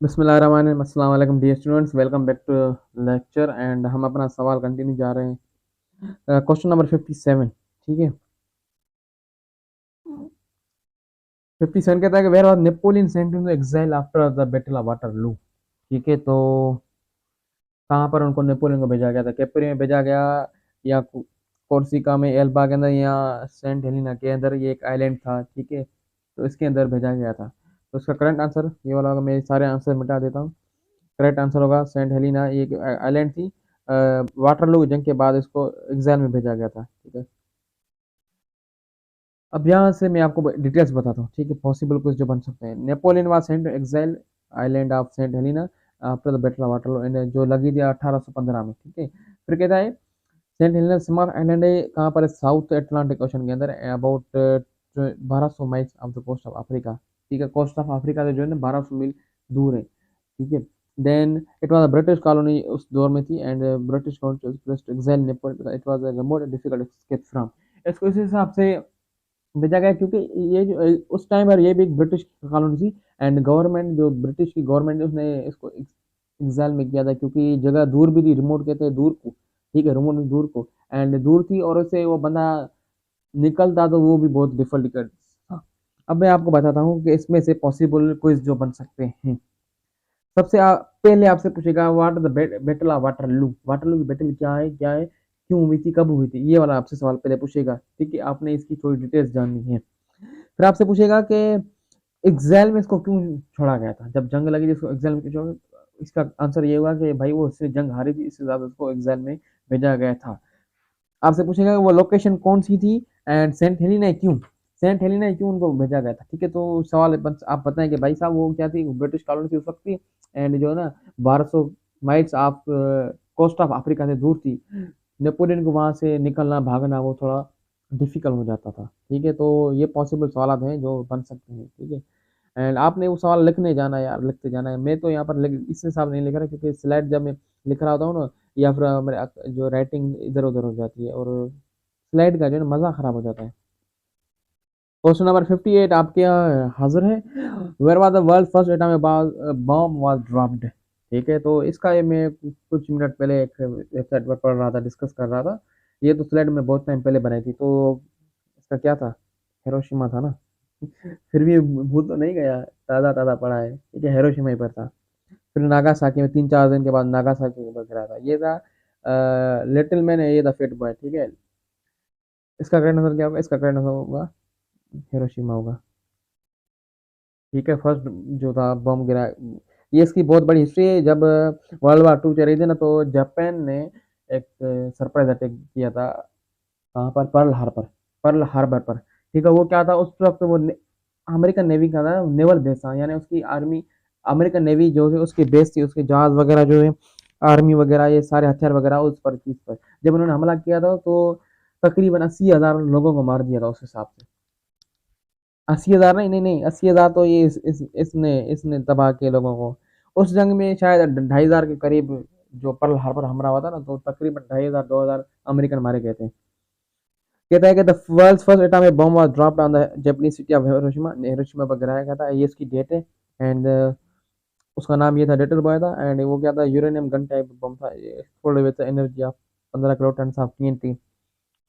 बिस्मिल्लाहिर्रहमानिर्रहीम। अस्सलाम वालेकुम dear students, welcome back to lecture. And हम अपना सवाल कंटिन्यू जा रहे हैं। Question number 57। ठीक है, 57 कहता है कि where was Napoleon sent into exile after the battle of Waterloo. ठीक है, तो कहाँ पर उनको नेपोलियन को भेजा गया था? कैप्री में भेजा गया, या कोर्सिका में, एल्बा के अंदर, या सेंट हेलिना के अंदर? ये एक आइलैंड था, ठीक है, तो इसके अंदर भेजा गया था। तो इसका करंट आंसर ये वाला होगा। मैं सारे आंसर मिटा देता हूँ। करेक्ट आंसर होगा सेंट हेलिना। ये एक आइलैंड थी। वाटरलू जंग के बाद इसको एग्जाइल में भेजा गया था। ठीक है, अब यहाँ से मैं आपको डिटेल्स बताता हूँ। ठीक है, पॉसिबल कुछ जो बन सकते हैं। Napoleon was sent exile island of Saint Helena after the battle of Waterloo, जो लगी थी 1815 में। ठीक है, फिर कहता है सेंट हेलेना स्मॉल आइलैंड है। कहाँ पर है? साउथ अटलांटिक ओशन के अंदर, about 1200 miles off the coast of Africa. ठीक है, कोस्ट ऑफ अफ्रीका से जो है ना 1200 मील दूर है। ठीक है, then it was a British colony उस दौर में थी, and British exile Napoleon, it was a remote and difficult escape from. इसको इस हिसाब से भेजा गया क्योंकि ये जो उस टाइम पर ये भी एक ब्रिटिश कॉलोनी थी, एंड गवर्नमेंट, जो ब्रिटिश की गवर्नमेंट, उसने इसको एग्जाइल में किया था क्योंकि जगह दूर भी थी। रिमोट कहते हैं दूर को। ठीक है, रिमोट दूर को, एंड दूर थी, और उससे वो बंदा निकलता तो वो भी बहुत डिफिकल्ट था। अब मैं आपको बताता हूँ कि इसमें से पॉसिबल क्विज जो बन सकते हैं। पहले आपसे पूछेगा what the battle of Waterloo. Waterloo की बैटल क्या है, क्या है, क्यों हुई थी, कब हुई थी, ये वाला आपसे सवाल पहले पूछेगा। ठीक है, आपने इसकी थोड़ी डिटेल्स जाननी है। फिर आपसे पूछेगा कि एग्जाइल में इसको क्यों छोड़ा गया था? जब जंग लगी थी इसको एग्जाइल में क्यों छोड़ा? इसका आंसर ये हुआ कि भाई वो उससे जंग हारी थी, इससे ज्यादा उसको एग्जाइल में भेजा गया था। आपसे पूछेगा कि वो लोकेशन कौन सी थी, एंड सेंट हेलिना क्यों, सेंट हेलिना क्यों उनको भेजा गया था? ठीक है, तो सवाल आप बताएं कि भाई साहब वो क्या थी, ब्रिटिश कॉलोनी थी उस वक्त थी, एंड जो है ना 1200 miles off coast of Africa से दूर थी। नेपोलियन को वहां से निकलना, भागना वो थोड़ा डिफिकल्ट हो जाता था। ठीक है, तो ये पॉसिबल सवाल हैं जो बन सकते हैं। ठीक है, एंड आपने वो सवाल लिखने जाना है यार, लिखते जाना है। मैं तो यहाँ पर इस हिसाब नहीं लिख रहा क्योंकि स्लाइड जब मैं लिख रहा होता हूँ ना, या फिर मेरे जो राइटिंग इधर उधर हो जाती है, और स्लाइड का जो है ना मज़ा खराब हो जाता है। क्वेश्चन नंबर 58 आपके यहाँ हाजिर है। Where was the world first atomic bomb was dropped. ठीक है, तो इसका ये मैं कुछ मिनट पहले एक वेबसाइट पर पढ़ रहा था, डिस्कस कर रहा था। ये तो स्लाइड में बहुत टाइम पहले बनाई थी। तो इसका क्या था? हिरोशिमा था ना। फिर भी भूल तो नहीं गया, ताज़ा ताज़ा पढ़ा है। ठीक है, हिरोशिमा ही पर था। फिर नागासाकी में 3-4 दिन के बाद नागासाकी के ऊपर गिरा था। ये था लिटिल मैन है, ये था फेट बॉय। ठीक है, इसका करेक्ट आंसर क्या होगा? इसका करेक्ट आंसर होगा हिरोशिमा होगा। ठीक है, फर्स्ट जो था बम गिरा। ये इसकी बहुत बड़ी हिस्ट्री है। जब वर्ल्ड वार 2 चल रही थी ना, तो जापान ने एक सरप्राइज अटैक किया था। कहाँ पर? पर्ल हार्बर पर। ठीक है, वो क्या था उस वक्त? वो अमेरिकन नेवी का था, नेवल बेस था, यानी उसकी आर्मी, अमेरिकन नेवी जो है उसकी बेस थी, उसके जहाज वगैरह जो है, आर्मी वगैरह, ये सारे हथियार वगैरह उस पर चीज पर जब उन्होंने हमला किया था, तो तकरीबन 80,000 लोगों को मार दिया था उस हिसाब से। 80,000 नहीं, नहीं, नहीं, 80,000 तो ये इसने इसने तबाह किए लोगों को। उस जंग में शायद 2,500 के करीब जो पर्ल हार्बर हमला हुआ था ना, तो तकरीबन 2,500 2,000 अमेरिकन मारे गए थे। कहता है कि the world's first atomic bomb was dropped on the Japanese city of Hiroshima. Hiroshima पर गिराया गया था, ये इसकी डेट है। एंड उसका नाम ये था, लिटिल बॉय था। एंड वो क्या था? यूरेनियम गन टाइप बम था। Explode with energy of 15 kilo ton of TNT.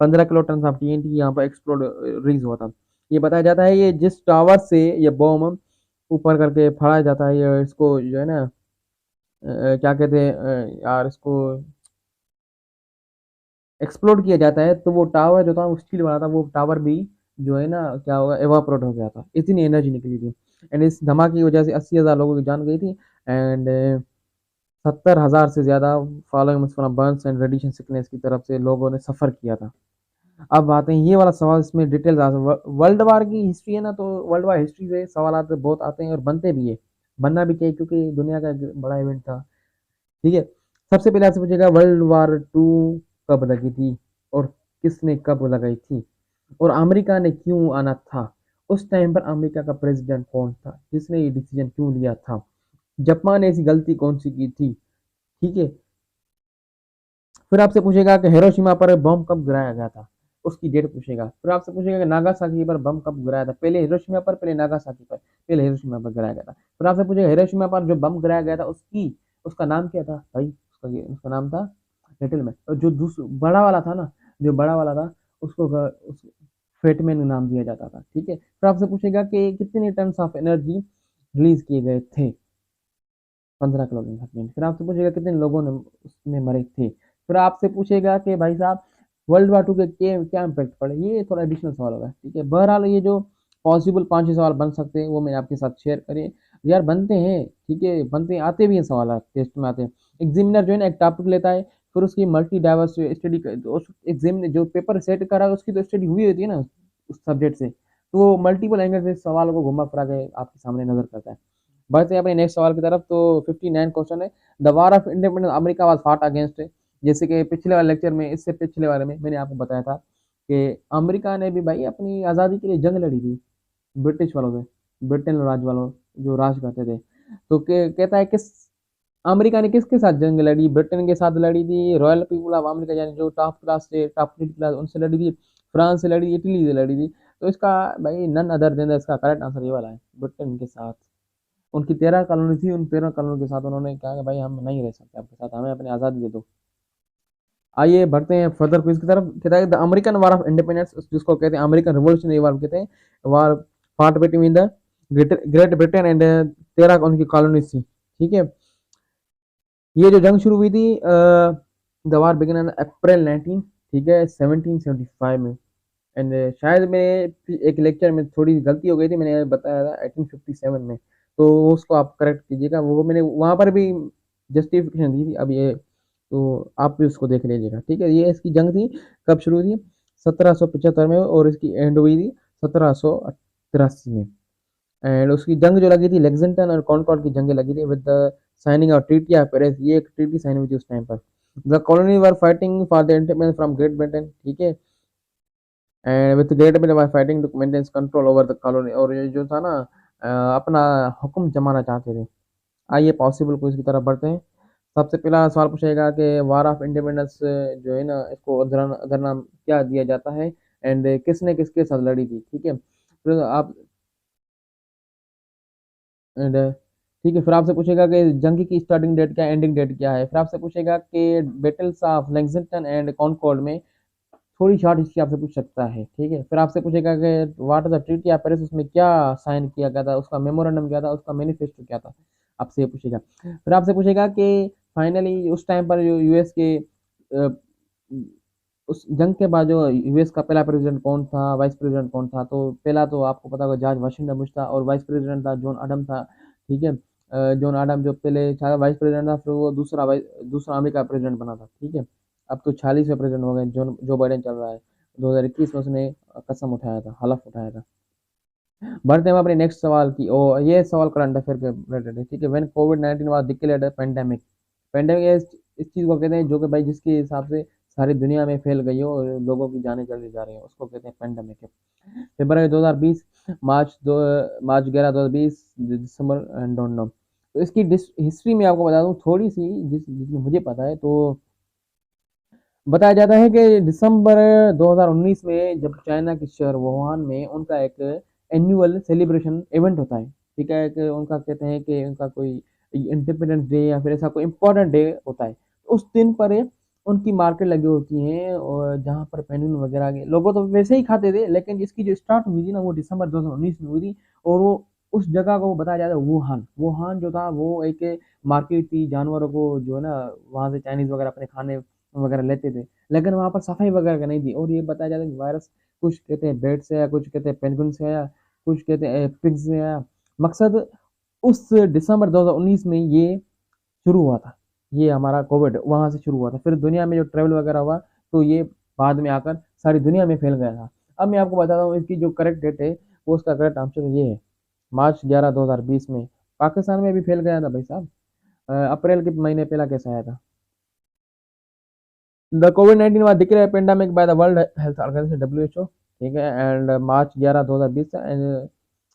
15 kilo ton of TNT यहाँ पर एक्सप्लोड रिलीज हुआ था। ये बताया जाता है ये जिस टावर से ये बम ऊपर करके फड़ाया जाता है, ये इसको जो है ना क्या कहते हैं यार, इसको एक्सप्लोड किया जाता है, तो वो टावर जो था वो स्टील वाला था, वो टावर भी जो है ना क्या होगा, एवापोरेट हो गया था, इतनी एनर्जी निकली थी। एंड इस धमाके की वजह से 80,000 लोगों की जान गई थी। एंड 70,000 से ज़्यादा following from Burns and radiation sickness की तरफ से लोगों ने सफ़र किया था। अब आते हैं ये वाला सवाल, इसमें डिटेल्स वर्ल्ड वार की हिस्ट्री है ना, तो वर्ल्ड वार हिस्ट्री से सवाल आते बहुत आते हैं, और बनते भी है, बनना भी चाहिए क्योंकि दुनिया का एक बड़ा इवेंट था। ठीक है, सबसे पहले आपसे पूछेगा वर्ल्ड वार 2 कब लगी थी, और किसने कब लगाई थी, और अमेरिका ने क्यों आना था? उस टाइम पर अमेरिका का प्रेसिडेंट कौन था जिसने ये डिसीजन क्यों लिया था? जापान ने ऐसी गलती कौन सी की थी? ठीक है, फिर आपसे पूछेगा कि हिरोशिमा पर बम कब गिराया गया था। उसकी डेट पूछेगा। फिर आपसे पूछेगा कि नागासाकी पर बम कब गिराया था, पहले हिरोशिमा पर, पहले नागासाकी पर? पहले हिरोशिमा पर गिराया गया था। फिर आपसे पूछेगा हिरोशिमा पर जो बम गिराया गया था उसकी उसका नाम क्या था भाई? उसका नाम था लिटिल मैन। और जो बड़ा वाला था ना, जो बड़ा वाला था, उसको फेटमैन नाम दिया जाता था, ठीक है। फिर आपसे पूछेगा कि कितने टन ऑफ एनर्जी रिलीज किए गए थे? 15 किलो। फिर आपसे पूछेगा कितने लोगों ने उसमें मरे थे? फिर आपसे पूछेगा कि भाई साहब वर्ल्ड वार 2 के क्या इम्पैक्ट पड़े? ये थोड़ा एडिशनल सवाल होगा, ठीक है। बहरहाल ये जो पॉसिबल 5-6 सवाल बन सकते हैं वो मैंने आपके साथ शेयर करे। यार बनते हैं, ठीक है, बनते हैं, आते भी हैं सवाल, टेस्ट में आते हैं। एग्जामिनर जो है ना एक टॉपिक लेता है, फिर उसकी मल्टी डाइवर्स स्टडी, उस एग्जामिन जो पेपर सेट कर रहा है उसकी तो स्टडी हुई होती है ना उस सब्जेक्ट से, तो वो मल्टीपल एंगल से सवालों को घुमा फिरा के आपके सामने नजर करता है। बढ़ते हैं अपने नेक्स्ट सवाल की तरफ। तो 59 क्वेश्चन है, the war of independence America was फाट अगेंस्ट। जैसे कि पिछले वाले लेक्चर में, इससे पिछले वाले में मैंने आपको बताया था कि अमेरिका ने भी भाई अपनी आज़ादी के लिए जंग लड़ी थी ब्रिटिश वालों से, ब्रिटेन राज वालों जो राज करते थे। तो कहता है किस अमेरिका ने किसके साथ जंग लड़ी? ब्रिटेन के साथ लड़ी थी, रॉयल पीपल ऑफ अमेरिका यानी जो टॉप क्लास से, टॉप मिडिल क्लास, उनसे लड़ी थी, फ्रांस से लड़ी थी, इटली से लड़ी थी। तो इसका भाई नन अदर देन, इसका करेक्ट आंसर ये वाला है, ब्रिटेन के साथ। उनकी 13 कॉलोनी थी, उन 13 कॉलोनी के साथ उन्होंने कहा कि भाई हम नहीं रह सकते आपके साथ, हमें अपनी आज़ादी दे दो। आइए बढ़ते हैं फर्दर क्विज की तरफ। कहता है the American war of independence, जिसको कहते हैं अमेरिकन रिवॉल्यूशनरी वार कहते हैं, वार फाट between the great Britain and 13 उनकी कॉलोनीज थी, ठीक है। ये जो जंग शुरू हुई थी, द वार बिगिन इन अप्रैल 19, ठीक है, 1775 में। एंड शायद मैं एक लेक्चर में थोड़ी गलती हो गई थी, मैंने बताया था 1857 में, तो उसको आप करेक्ट कीजिएगा। वो मैंने वहाँ पर भी जस्टिफिकेशन दी थी। अब ये तो आप भी उसको देख लीजिएगा, ठीक है। ये इसकी जंग थी, कब शुरू हुई थी? 1775 में, और इसकी एंड हुई थी 1783 में। एंड उसकी जंग जो लगी थी लेक्सिंगटन और कॉनकॉर्ड की जंग लगी थी with the signing of treaty of Paris. ये एक ट्रीटी साइन हुई थी उस टाइम पर। The colony were fighting for the independence from Great Britain, ठीक है। And with Great Britain were fighting to maintain control over the colony, और ये जो था ना अपना हुक्म जमाना चाहते थे। आइए पॉसिबल को इसकी तरफ बढ़ते हैं। सबसे पहला सवाल पूछेगा कि वार ऑफ इंडिपेंडेंस जो है ना, इसको अदर नाम क्या दिया जाता है, एंड किसने किसके साथ लड़ी थी, ठीक है। फिर आप एंड ठीक है, फिर आपसे पूछेगा कि जंग की स्टार्टिंग डेट क्या है, एंडिंग डेट क्या है। फिर आपसे पूछेगा कि battles of Lexington and Concord में थोड़ी शॉर्ट हिस्ट्री आपसे पूछ सकता है, ठीक है। फिर आपसे पूछेगा कि what is the treaty of Paris, उसमें क्या साइन किया गया था, उसका मेमोरेंडम क्या था, उसका मैनिफेस्टो क्या था, आपसे ये पूछेगा। फिर आपसे पूछेगा कि फाइनली उस टाइम पर जो यूएस के उस जंग के बाद जो यूएस का पहला प्रेसिडेंट कौन था, वाइस प्रेसिडेंट कौन था? तो पहला तो आपको पता होगा जॉर्ज वाशिंगटन बुश था, और वाइस प्रेसिडेंट था जॉन आडम था, ठीक है। जॉन आडम जो पहले वाइस प्रेसिडेंट था, फिर वो दूसरा अमेरिका प्रेसिडेंट बना था, ठीक है। अब तो 46वें प्रेसिडेंट हो गए, जो बाइडेन चल रहा है। 2021 में उसने कसम उठाया था, हलफ उठाया था। बढ़ते हैं हम अपने नेक्स्ट सवाल की। ओ ये सवाल करंट अफेयर के रिलेटेड है, ठीक है। When covid was declared pandemic. Pandemic इस चीज को कहते हैं जो कि भाई जिसके हिसाब से सारी दुनिया में फैल गई हो और लोगों की जानें चली जा रही हो, उसको कहते हैं पेंडेमिक है। फरवरी 2020, मार्च 11 2020, दिसंबर डोंट नो। तो इसकी हिस्ट्री में आपको बता दूं थोड़ी सी, जिसमें मुझे पता है। तो बताया जाता है कि दिसंबर 2019 में जब चाइना के शहर वुहान में उनका एक एनुअल सेलिब्रेशन इवेंट होता है, ठीक है, कि उनका कहते हैं कि उनका कोई इंडिपेंडेंस डे या फिर ऐसा कोई इम्पोर्टेंट डे होता है। तो उस दिन पर उनकी मार्केट लगी होती हैं, और जहाँ पर पेनून वगैरह के लोगों तो वैसे ही खाते थे, लेकिन इसकी जो स्टार्ट हुई थी ना वो दिसंबर 2019 में हुई थी। और वो उस जगह को बताया जाता है वुहान। वुहान जो था वो एक मार्केट थी, जानवरों को जो है ना वहाँ से चाइनीज वगैरह अपने खाने वगैरह लेते थे, लेकिन वहाँ पर सफाई वगैरह का नहीं थी। और ये बताया जाता है कि वायरस कुछ कहते हैं बेड से आया, कुछ कहते हैं पेंगुइन से आया, कुछ कहते हैं पिग से आया। मकसद उस दिसंबर 2019 में ये शुरू हुआ था, ये हमारा कोविड वहाँ से शुरू हुआ था। फिर दुनिया में जो ट्रेवल वगैरह हुआ तो ये बाद में आकर सारी दुनिया में फैल गया था। अब मैं आपको बताता हूँ इसकी जो करेक्ट डेट है, वो उसका करेक्ट आंसर ये है, मार्च 11 2020 में। पाकिस्तान में भी फैल गया था भाई साहब। अप्रैल के महीने पहला कैसा आया था। The covid was declared a pandemic by the World Health Organization WHO, ठीक है, and March 11 2020 and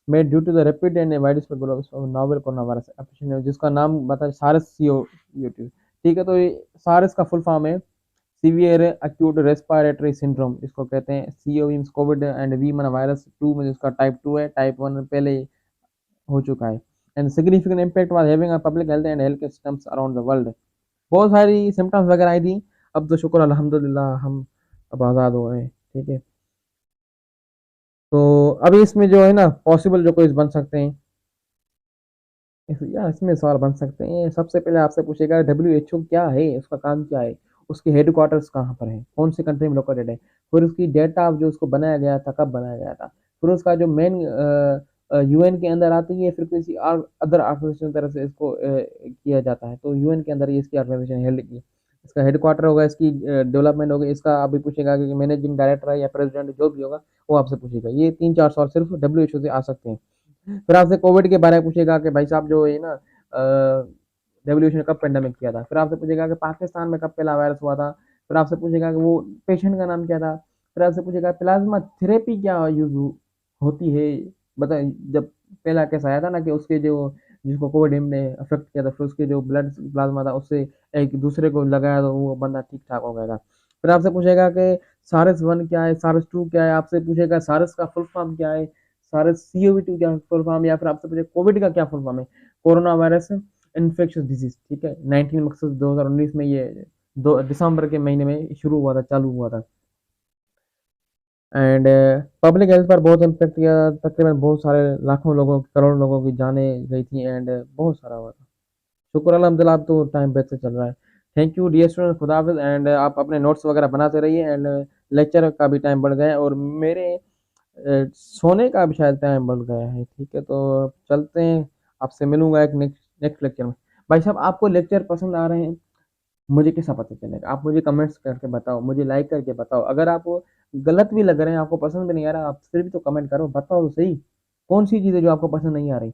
made due to the rapid and widespread growth of novel corona virus efficient, जिसका नाम बता सार्स सीओ, ठीक है। तो ये सार्स का फुल फॉर्म है सीवियर एक्यूट रेस्पिरेटरी सिंड्रोम इसको कहते हैं, CO मीन्स कोविड एंड वी माना वायरस, 2 में इसका टाइप 2 है, टाइप 1 पहले हो चुका है। And significant impact was having a public health and health systems around the world. बहुत सारी सिम्टम्स वगैरह आई थी। अब तो शुक्र अल्हम्दुलिल्लाह हम अब आज़ाद हो गए, ठीक है। तो अभी इसमें जो है ना पॉसिबल जो कोई बन सकते हैं, यार इसमें सवाल बन सकते हैं। सबसे पहले आपसे पूछेगा WHO क्या है, उसका काम क्या है, उसके हेडक्वार्टर्स कहाँ पर है, कौन सी कंट्री में लोकेटेड है, फिर उसकी डेटा जो उसको बनाया गया था कब बनाया गया था, फिर उसका जो मेन UN के अंदर आती है, फिर किसी अदर ऑर्गेनाइजेशन तरफ से इसको किया जाता है, तो UN के अंदर ये इसकी ऑर्गेनाइजेशन हेल्ड की, इसका हेडक्वार्टर होगा, इसकी डेवलपमेंट होगी, इसका अभी पूछेगा कि मैनेजिंग डायरेक्टर है या प्रेसिडेंट जो भी होगा वो आपसे पूछेगा। ये 3-4 सवाल सिर्फ WHO से आ सकते हैं। फिर आपसे कोविड के बारे में पूछेगा कि भाई साहब जो है ना रेवोल्यूशन कब पेंडेमिक किया था, फिर आपसे पूछेगा कि पाकिस्तान में कब पहला वायरस हुआ था, फिर आपसे पूछेगा कि वो पेशेंट का नाम क्या था, फिर आपसे पूछेगा प्लाज्मा थेरेपी क्या यूज होती है, बता जब पहला केस आया था ना कि उसके जो जिसको कोविड ने अफेक्ट किया था, फिर उसके जो ब्लड प्लाज्मा था उससे एक दूसरे को लगाया तो वो बंदा ठीक ठाक हो गया था। फिर आपसे पूछेगा कि सार्स 1 क्या है, सार्स 2 क्या है, आपसे पूछेगा सार्स का फुल फॉर्म क्या है, सार्स CoV-2 क्या फुल फॉर्म, या फिर आपसे पूछे कोविड का क्या फुल फॉर्म है, कोरोना वायरस इन्फेक्शियस डिजीज, ठीक है। 19 मकसद 2019 में ये 2 दिसंबर के महीने में शुरू हुआ था, चालू हुआ था। एंड पब्लिक हेल्थ पर बहुत इम्पेक्ट किया, तकरीबन बहुत सारे लाखों लोगों करोड़ों लोगों की जानें गई थी, एंड बहुत सारा हुआ था। शुक्र अल्हम्दुलिल्लाह अब तो टाइम बेहतर चल रहा है। थैंक यू डियर स्टूडेंट, खुदा हाफिज़। एंड आप अपने नोट्स वगैरह बनाते रहिए, एंड लेक्चर का भी टाइम बढ़ गया है और मेरे सोने का भी शायद टाइम बढ़ गया है, ठीक है। तो चलते हैं, आपसे मिलूंगा एक नेक्स्ट नेक्स्ट लेक्चर में। भाई साहब आपको लेक्चर पसंद आ रहे हैं, मुझे कैसा पता चलेगा, आप मुझे कमेंट्स करके बताओ, मुझे लाइक करके बताओ। अगर आपको गलत भी लग रहे हैं, आपको पसंद भी नहीं आ रहा, आप फिर भी तो कमेंट करो, बताओ तो सही कौन सी चीज़ है जो आपको पसंद नहीं आ रही।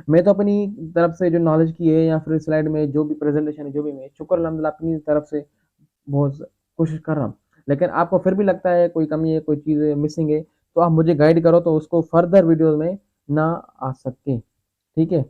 मैं तो अपनी तरफ से जो नॉलेज की है या फिर स्लाइड में जो भी प्रेजेंटेशन है जो भी, मैं शुक्र अल्हम्दुलिल्लाह अपनी तरफ से बहुत कोशिश कर रहा हूँ। लेकिन आपको फिर भी लगता है कोई कमी है, कोई चीज़ मिसिंग है, तो आप मुझे गाइड करो तो उसको फर्दर वीडियोस में ना आ सके, ठीक है।